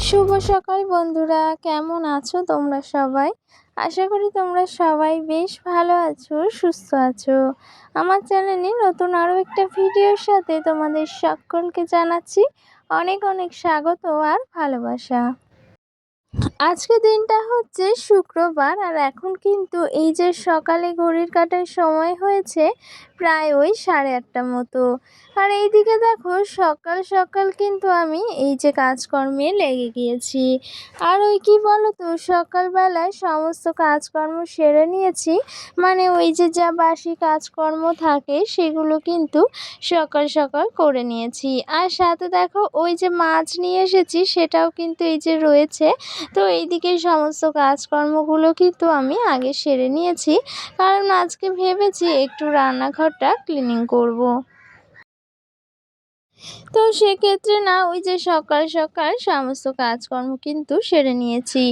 শুভ সকাল বন্ধুরা, কেমন আছো তোমরা সবাই? আশা করি তোমরা সবাই বেশ ভালো আছো, সুস্থ আছো। আমার চ্যানেলে নতুন আরও একটা ভিডিওর সাথে তোমাদের সকলকে জানাচ্ছি অনেক অনেক স্বাগত আর ভালোবাসা। আজকে দিনটা হচ্ছে শুক্রবার, আর এখন কিন্তু এই যে সকালে ঘড়ির কাঁটার সময় হয়েছে প্রায় ওই 8:30টার মতো। আর এইদিকে দেখো সকাল সকাল কিন্তু আমি এই যে কাজকর্মে লেগে গিয়েছি। আর ওই কি বলো তো, সকালবেলায় সমস্ত কাজকর্ম সেরে নিয়েছি, মানে ওই যে যা বাসি কাজকর্ম থাকে সেগুলো কিন্তু সকাল সকাল করে নিয়েছি। আর সাথে দেখো ওই যে মাছ নিয়ে এসেছি সেটাও কিন্তু এই যে রয়েছে। তো এইদিকে সমস্ত কাজকর্মগুলো কিন্তু আমি আগে সেরে নিয়েছি, কারণ আজকে ভেবেছি একটু রান্নাঘরটা ক্লিনিং করব। তো সেক্ষেত্রে না ওই যে সকাল সকাল সমস্ত কাজকর্ম কিন্তু সেরে নিয়েছি।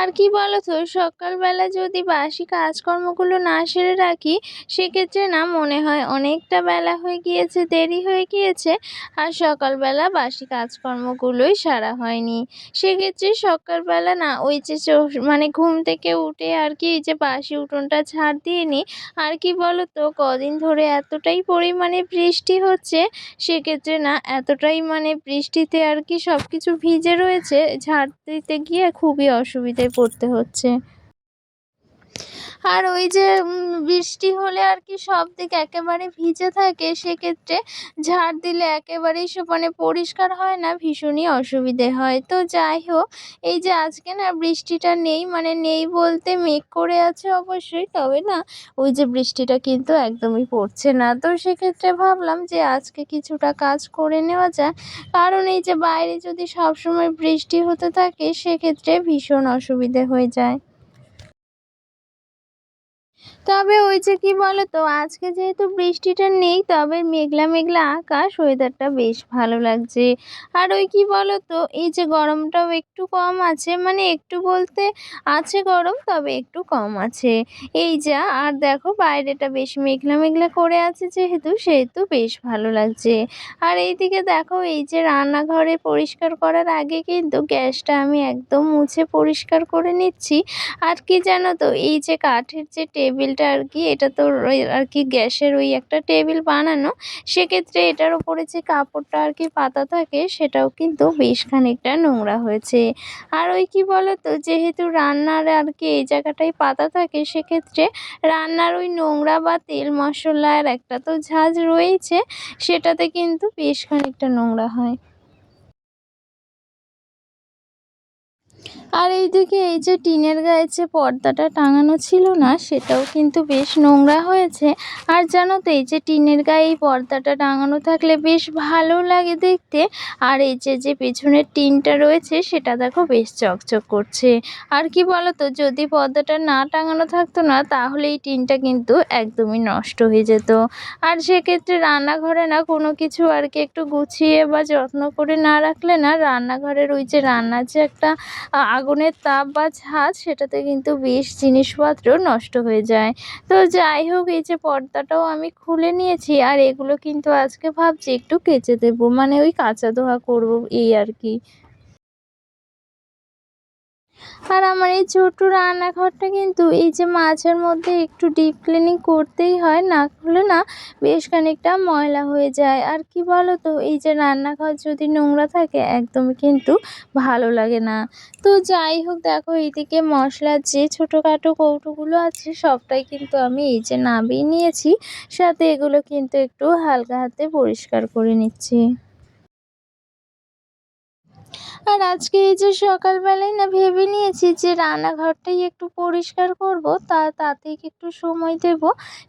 আর কি বলো তো, সকালবেলা যদি বাসি কাজকর্মগুলো না সেরে রাখি সেক্ষেত্রে না মনে হয় অনেকটা বেলা হয়ে গিয়েছে, দেরি হয়ে গিয়েছে, আর সকালবেলা বাসি কাজকর্মগুলোই সারা হয়নি। সেক্ষেত্রে সকালবেলা না ওই যে মানে ঘুম থেকে উঠে আর কি এই যে বাসি উঠোনটা ঝাড় দিয়ে নিই। আর কি বলো তো, কদিন ধরে এতটাই পরিমাণে বৃষ্টি হচ্ছে, সেক্ষেত্রে না এতটাই মানে বৃষ্টিতে আর কি সব কিছু ভিজে রয়েছে, ঝাড় দিতে গিয়ে খুবই অসুবিধায় পড়তে হচ্ছে। আর ওই যে বৃষ্টি হলে আর কি সব দিক একেবারে ভিজে থাকে, সেক্ষেত্রে ঝাড় দিলে একেবারেই মানে পরিষ্কার হয় না, ভীষণই অসুবিধে হয়। তো যাই হোক, এই যে আজকে না বৃষ্টিটা নেই, মানে নেই বলতে মেঘ করে আছে অবশ্যই, তবে না ওই যে বৃষ্টিটা কিন্তু একদমই পড়ছে না। তো সেক্ষেত্রে ভাবলাম যে আজকে কিছুটা কাজ করে নেওয়া যায়, কারণ এই যে বাইরে যদি সবসময় বৃষ্টি হতে থাকে সেক্ষেত্রে ভীষণ অসুবিধে হয়ে যায়। তবে ওই যে কি বলতো, আজকে যেহেতু বৃষ্টিটা নেই, তবে মেঘলা মেঘলা আকাশ, ওয়েদারটা বেশ ভালো লাগছে। আর ওই কি বলতো, এই যে গরমটাও একটু কম আছে, মানে একটু বলতে আছে গরম, তবে একটু কম আছে। এই যা, আর দেখো বাইরেটা বেশ মেঘলা মেঘলা করে আছে যেহেতু, সেহেতু বেশ ভালো লাগছে। আর এইদিকে দেখো এই যে রান্নাঘরে পরিষ্কার করার আগে কিন্তু গ্যাসটা আমি একদম মুছে পরিষ্কার করে নিচ্ছি। আর কি জানো তো, এই যে কাঠের যে টেবিলটা আর কি, এটা তো ওই আর কি গ্যাসের ওই একটা টেবিল বানানো, সেক্ষেত্রে এটার উপরে যে কাপড়টা আর কি পাতা থাকে সেটাও কিন্তু বেশ খানিকটা নোংরা হয়েছে। আর ওই কি বলতো, যেহেতু রান্নার আর কি এই জায়গাটায় পাতা থাকে, সেক্ষেত্রে রান্নার ওই নোংরা বা তেল মশলার একটা তো ঝাঁজ রয়েছে, সেটাতে কিন্তু বেশ খানিকটা নোংরা হয়। আর এইদিকে এই যে টিনের গায়ে যে পর্দাটা টাঙানো ছিল না, সেটাও কিন্তু বেশ নোংরা হয়েছে। আর জানো তো, এই যে টিনের গায়ে এই পর্দাটা টাঙানো থাকলে বেশ ভালো লাগে দেখতে। আর এই যে পেছনের টিনটা রয়েছে সেটা দেখো বেশ চকচক করছে। আর কি বলতো, যদি পর্দাটা না টাঙানো থাকতো না, তাহলে এই টিনটা কিন্তু একদমই নষ্ট হয়ে যেত। আর সেক্ষেত্রে রান্নাঘরে না কোনো কিছু আর কি একটু গুছিয়ে বা যত্ন করে না রাখলে না, রান্নাঘরের ওই যে রান্নার যে একটা আগুনের তাপ বা ঝাঁজ, সেটাতে কিন্তু বেশ জিনিসপত্র নষ্ট হয়ে যায়। তো যাই হোক, এই যে পর্দাটাও আমি খুলে নিয়েছি, আর এগুলো কিন্তু আজকে ভাবছি একটু কেচে দেবো, মানে ওই কাচা ধোয়া করবো এই আর কি। আর আমার এই ছোট্ট রান্নাঘরটা কিন্তু এই যে মাঝের মধ্যে একটু ডিপ ক্লিনিং করতেই হয়, না হলে না বেশ খানিকটা ময়লা হয়ে যায়। আর কি বলো তো, এই যে রান্নাঘর যদি নোংরা থাকে একদমই কিন্তু ভালো লাগে না। তো যাই হোক, দেখো এইদিকে মশলার যে ছোটোখাটো কৌটোগুলো আছে সবটাই কিন্তু আমি এই যে নামিয়ে নিয়েছি, সাথে এগুলো কিন্তু একটু হালকা হাতে পরিষ্কার করে নিচ্ছি। আর আজকে এই যে সকালবেলায় না ভেবে নিয়েছি যে রান্নাঘরটাই একটু পরিষ্কার করব, তাতেই একটু সময় দেব।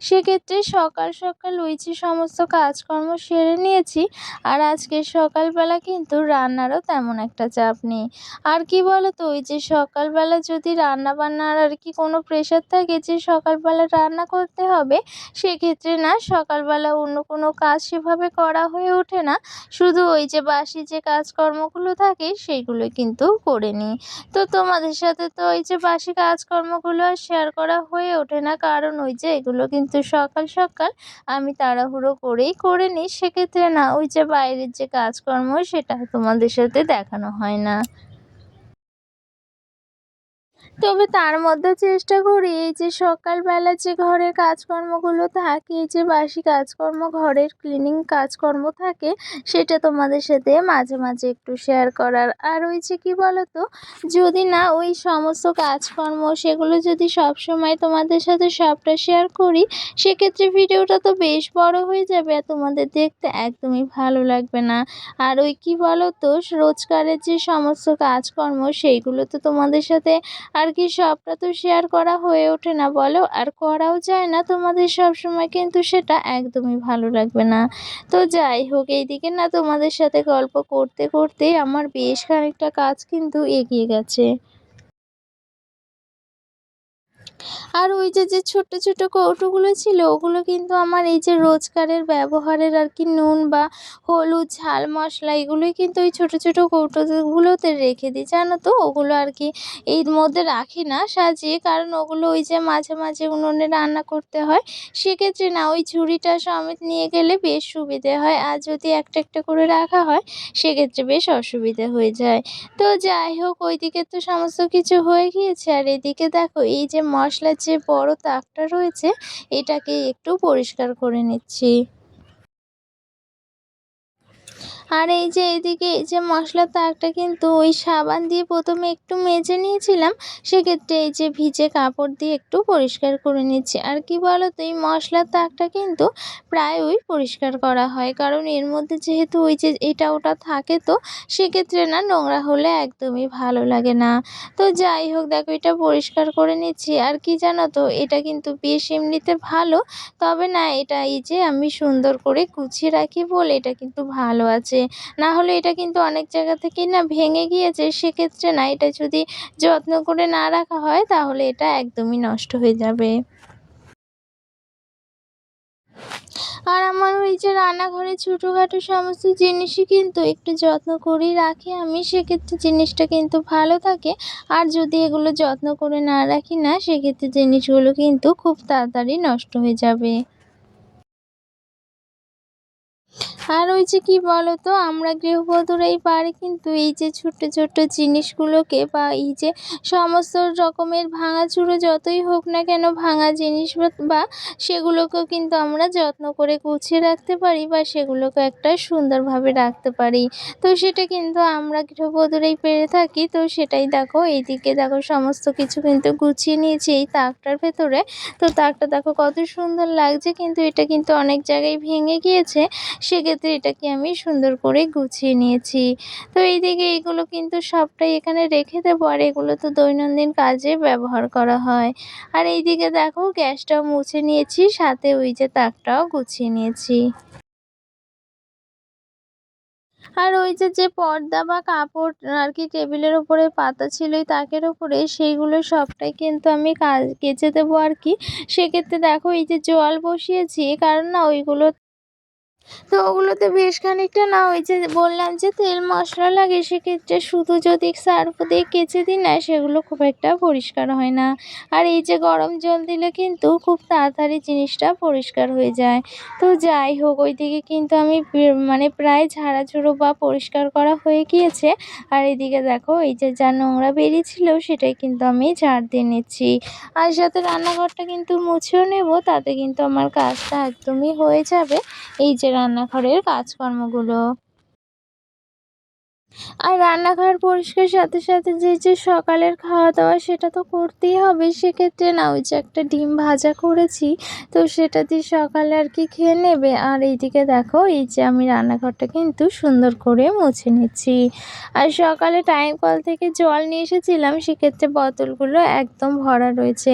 সেক্ষেত্রে সকাল সকাল ওই যে সমস্ত কাজকর্ম সেরে নিয়েছি, আর আজকে সকালবেলা কিন্তু রান্নারও তেমন একটা চাপ নেই। আর কি বলো তো, ওই যে সকালবেলা যদি রান্না বান্নার আর কি কোনো প্রেশার থাকে যে সকালবেলা রান্না করতে হবে, সেক্ষেত্রে না সকালবেলা অন্য কোনো কাজ সেভাবে করা হয়ে ওঠে না। শুধু ওই যে বাসি যে কাজকর্মগুলো থাকে সেইগুলো কিন্তু করে নিই। তো তোমাদের সাথে তো ওই যে বাসি কাজকর্মগুলো আর শেয়ার করা হয়ে ওঠে না, কারণ ওই যে এগুলো কিন্তু সকাল সকাল আমি তাড়াহুড়ো করেই করে নিই, সেক্ষেত্রে না ওই যে বাইরের যে কাজকর্ম সেটা তোমাদের সাথে দেখানো হয় না। তবে তার মধ্যে চেষ্টা করি এই যে সকালবেলা যে ঘরের কাজকর্মগুলো থাকে, এই যে বাসি কাজকর্ম, ঘরের ক্লিনিং কাজকর্ম থাকে, সেটা তোমাদের সাথে মাঝে মাঝে একটু শেয়ার করার। আর ওই যে কী বলো তো, যদি না ওই সমস্ত কাজকর্ম সেগুলো যদি সবসময় তোমাদের সাথে সবটা শেয়ার করি, সেক্ষেত্রে ভিডিওটা তো বেশ বড় হয়ে যাবে আর তোমাদের দেখতে একদমই ভালো লাগবে না। আর ওই কী বলো তো, রোজকারের যে সমস্ত কাজকর্ম সেইগুলো তো তোমাদের সাথে আর কি সবটা তো শেয়ার করা হয়ে ওঠে না বলো, আর করাও যায় না তোমাদের সবসময়, কিন্তু সেটা একদমই ভালো লাগবে না। তো যাই হোক, এইদিকে না তোমাদের সাথে গল্প করতে করতে আমার বেশ খানিকটা কাজ কিন্তু এগিয়ে গেছে। আর ওই যে, যে ছোট্ট, ছোট্ট কৌটোগুলো ছিল ওগুলো কিন্তু আমার এই যে রোজকারের ব্যবহারের আর কি নুন বা হলুদ, ঝাল মশলা এগুলোই কিন্তু ওই ছোট, ছোট কৌটোগুলোতে রেখে দিই, জানো তো? ওগুলো আর কি এর মধ্যে রাখি না সাজিয়ে, কারণ ওগুলো ওই যে মাঝে, মাঝে উনুনে রান্না করতে হয়। সেক্ষেত্রে না ওই ঝুড়িটা সমেত নিয়ে গেলে বেশ সুবিধে হয়। আর যদি একটা, একটা করে রাখা হয় সেক্ষেত্রে বেশ অসুবিধে হয়ে যায়। তো যাই হোক, ওইদিকে তো সমস্ত কিছু হয়ে গিয়েছে আর এদিকে দেখো এই যে মশলার যে বড় তাকটা রয়েছে এটাকে একটু পরিষ্কার করে নিচ্ছি। আর এই যে এদিকে এই যে মশলার তাকটা কিন্তু ওই সাবান দিয়ে প্রথমে একটু মেজে নিয়েছিলাম, সেক্ষেত্রে এই যে ভিজে কাপড় দিয়ে একটু পরিষ্কার করে নিচ্ছি। আর কি বলো তো, এই মশলার তাকটা কিন্তু প্রায়ই পরিষ্কার করা হয়, কারণ এর মধ্যে যেহেতু ওই যে এটা ওটা থাকে, তো সেক্ষেত্রে না নোংরা হলে একদমই ভালো লাগে না। তো যাই হোক, দেখো এটা পরিষ্কার করে নিচ্ছি। আর কি জানো তো, এটা কিন্তু বেশ এমনিতে ভালো, তবে না এটা এই যে আমি সুন্দর করে গুছিয়ে রাখি বলে এটা কিন্তু ভালো আছে। না হলে এটা কিন্তু অনেক জায়গা থেকেই না ভেঙে গিয়েছে, সেক্ষেত্রে না এটা যদি যত্ন করে না রাখা হয় তাহলে এটা একদমই নষ্ট হয়ে যাবে। আর আমার ওই যে রান্নাঘরে ছোটোখাটো সমস্ত জিনিসই কিন্তু একটু যত্ন করেই রাখি আমি, সেক্ষেত্রে জিনিসটা কিন্তু ভালো থাকে। আর যদি এগুলো যত্ন করে না রাখি না, সেক্ষেত্রে জিনিসগুলো কিন্তু খুব তাড়াতাড়ি নষ্ট হয়ে যাবে। আর ওই যে কি বলতো, আমরা গৃহবধূরাই পারি কিন্তু এই যে ছোট্ট ছোট্ট জিনিসগুলোকে, বা এই যে সমস্ত রকমের ভাঙাচুরো যতই হোক না কেন ভাঙা জিনিস বা সেগুলোকেও কিন্তু আমরা যত্ন করে গুছিয়ে রাখতে পারি, বা সেগুলোকে একটা সুন্দরভাবে রাখতে পারি। তো সেটা কিন্তু আমরা গৃহবধূরাই পেরে থাকি। তো সেটাই দেখো, এইদিকে দেখো সমস্ত কিছু কিন্তু গুছিয়ে নিয়েছি এই তাকটার ভেতরে। তো তাকটা দেখো কত সুন্দর লাগছে, কিন্তু এটা কিন্তু অনেক জায়গায় ভেঙে গিয়েছে, সেক্ষেত্রে এটাকে আমি সুন্দর করে গুছিয়ে নিয়েছি। তো এইদিকে এগুলো কিন্তু সবটাই এখানে রেখে দেবো, আর এগুলো তো দৈনন্দিন কাজে ব্যবহার করা হয়। আর এইদিকে দেখো গ্যাসটাও মুছে নিয়েছি, সাথে ওই যে তাকটাও গুছিয়ে নিয়েছি। আর ওই যে, যে পর্দা বা কাপড় আর কি টেবিলের উপরে পাতা ছিল ওই তাকের উপরে, সেইগুলো সবটাই কিন্তু আমি কেচে দেবো আর কি। সেক্ষেত্রে দেখো এই যে জল বসিয়েছি, কারণ না ওইগুলো, তো ওগুলোতে বেশ খানিকটা না ওই যে বললাম যে তেল মশলা লাগে, সেক্ষেত্রে শুধু যদি সার্ফ দিয়ে কেচে দিই না, সেগুলো খুব একটা পরিষ্কার হয় না। আর এই যে গরম জল দিলে কিন্তু খুব তাড়াতাড়ি জিনিসটা পরিষ্কার হয়ে যায়। তো যাই হোক, ওইদিকে কিন্তু আমি মানে প্রায় ঝাড়াঝুড়ো বা পরিষ্কার করা হয়ে গিয়েছে। আর এদিকে দেখো এই যে যা নোংরা বেরিয়েছিল সেটাই কিন্তু আমি ঝাড় দিয়ে নিচ্ছি। আর সাথে রান্নাঘরটা কিন্তু মুছেও নেব, তাতে কিন্তু আমার কাজটা একদমই হয়ে যাবে, এই যে রান্নাঘরের কাজকর্মগুলো। আর রান্নাঘর পরিষ্কার সাথে সাথে যে সকালের খাওয়া-দাওয়া সেটা তো করতেই হবে। সেক্ষেত্রে না ওই যে একটা ডিম ভাজা করেছি, তো সেটা দিয়ে সকালে আর কি খেয়ে নেবে। আর এইদিকে দেখো এই যে আমি রান্নাঘরটা কিন্তু সুন্দর করে মুছে নিচ্ছি। আর সকালে টাইম কল থেকে জল নিয়ে এসেছিলাম, সেক্ষেত্রে বোতলগুলো একদম ভরা রয়েছে।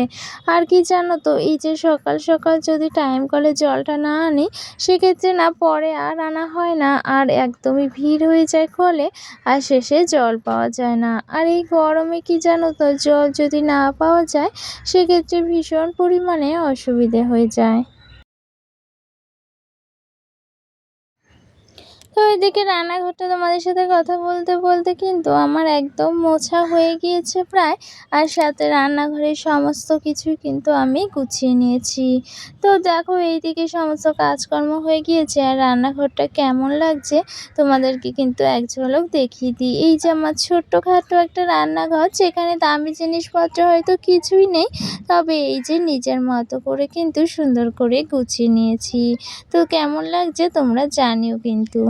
আর কি জানো তো, এই যে সকাল সকাল যদি টাইম কলে জলটা না আনি, সেক্ষেত্রে না পরে আর আনা হয় না, আর একদমই ভিড় হয়ে যায় কলে, আর শেষে জল পাওয়া যায় না। আর এই গরমে কি জানো তো, জল যদি না পাওয়া যায় সেক্ষেত্রে ভীষণ পরিমাণে অসুবিধে হয়ে যায়। তো তো এদিকে রান্নাঘরটা তোমাদের সাথে কথা বলতে বলতে কিন্তু আমার একদম মোছা হয়ে গিয়েছে প্রায়, আর সাথে রান্নাঘরের সমস্ত কিছুই কিন্তু আমি গুছিয়ে নিয়েছি। তো দেখো এইদিকে সমস্ত কাজকর্ম হয়ে গিয়েছে, আর রান্নাঘরটা কেমন লাগছে তোমাদেরকে কিন্তু এক ঝলক দেখিয়ে দিই। এই যে আমার ছোট্টখাটো একটা রান্নাঘর, যেখানে দামি জিনিসপত্র হয়তো কিছুই নেই, তবে এই যে নিজের মতো করে কিন্তু সুন্দর করে গুছিয়ে নিয়েছি। তো কেমন লাগছে তোমরা জানিও কিন্তু।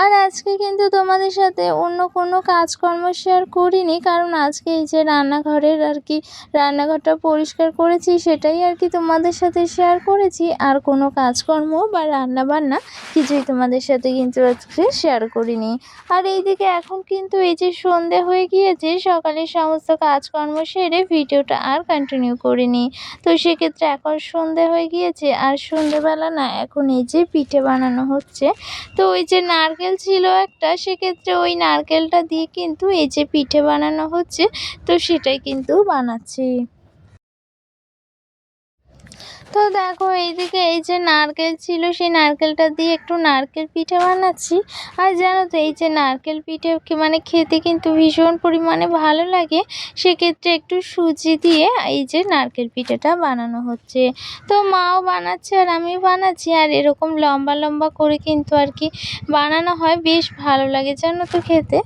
আর আজকে কিন্তু তোমাদের সাথে অন্য কোনো কাজকর্ম শেয়ার করিনি, কারণ আজকে এই যে রান্নাঘরের আর কি রান্নাঘরটা পরিষ্কার করেছি সেটাই আর কি তোমাদের সাথে শেয়ার করেছি, আর কোনো কাজকর্ম বা রান্নাবান্না কিছুই তোমাদের সাথে কিন্তু আজকে শেয়ার করিনি। আর এইদিকে এখন কিন্তু এই যে সন্ধে হয়ে গিয়েছে, সকালের সমস্ত কাজকর্ম সেরে ভিডিওটা আর কন্টিনিউ করিনি। তো সেক্ষেত্রে এখন সন্ধে হয়ে গিয়েছে, আর সন্ধেবেলা না এখন এই যে পিঠে বানানো হচ্ছে। তো ওই যে নারকেল ছিল একটা, সেক্ষেত্রে ওই নারকেলটা দিয়ে কিন্তু এই যে পিঠে বানানো হচ্ছে, তো সেটাই কিন্তু বানাচ্ছি। তো দেখো এইদিকে এই যে নারকেল ছিল, সেই নারকেলটা দিয়ে একটু নারকেল পিঠে বানাচ্ছি। আর জানো তো এই যে নারকেল পিঠে মানে খেতে কিন্তু ভীষণ পরিমাণে ভালো লাগে, সেক্ষেত্রে একটু সুজি দিয়ে এই যে নারকেল পিঠেটা বানানো হচ্ছে। তো মাও বানাচ্ছে আর আমিও বানাচ্ছি, আর এরকম লম্বা লম্বা করে কিন্তু আর কি বানানো হয়, বেশ ভালো লাগে জানো তো খেতে।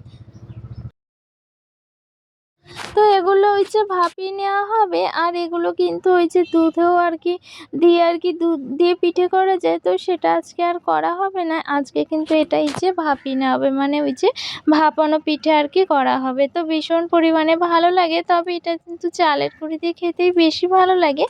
তো এগুলো ওই যে ভাপিয়ে নেওয়া হবে, আর এগুলো কিন্তু ওই যে দুধেও আর কি দিয়ে আর কি দুধ দিয়ে পিঠে করা যায়, তো সেটা আজকে আর করা হবে না। আজকে কিন্তু এটাই যে ভাপিয়ে নেওয়া হবে, মানে ওই যে ভাপানো পিঠে আর কি করা হবে। তো ভীষণ পরিমাণে ভালো লাগে, তবে এটা কিন্তু চালের গুঁড়ি দিয়ে খেতেই বেশি ভালো লাগে।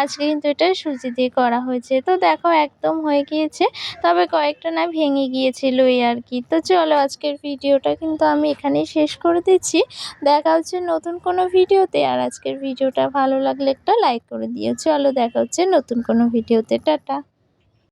আজকে কিন্তু এটা সুজি দিয়ে করা হয়েছে। তো দেখো একদম হয়ে গিয়েছে, তবে কয়েকটা না ভেঙে গিয়েছিল এই আর কি। তো চলো আজকের ভিডিওটা কিন্তু আমি এখানেই শেষ করে দিচ্ছি। দেখা হচ্ছে নতুন কোনো ভিডিওতে, আর আজকের ভিডিওটা ভালো লাগলে একটা লাইক করে দিও। চলো দেখা হচ্ছে নতুন কোনো ভিডিওতে, টাটা।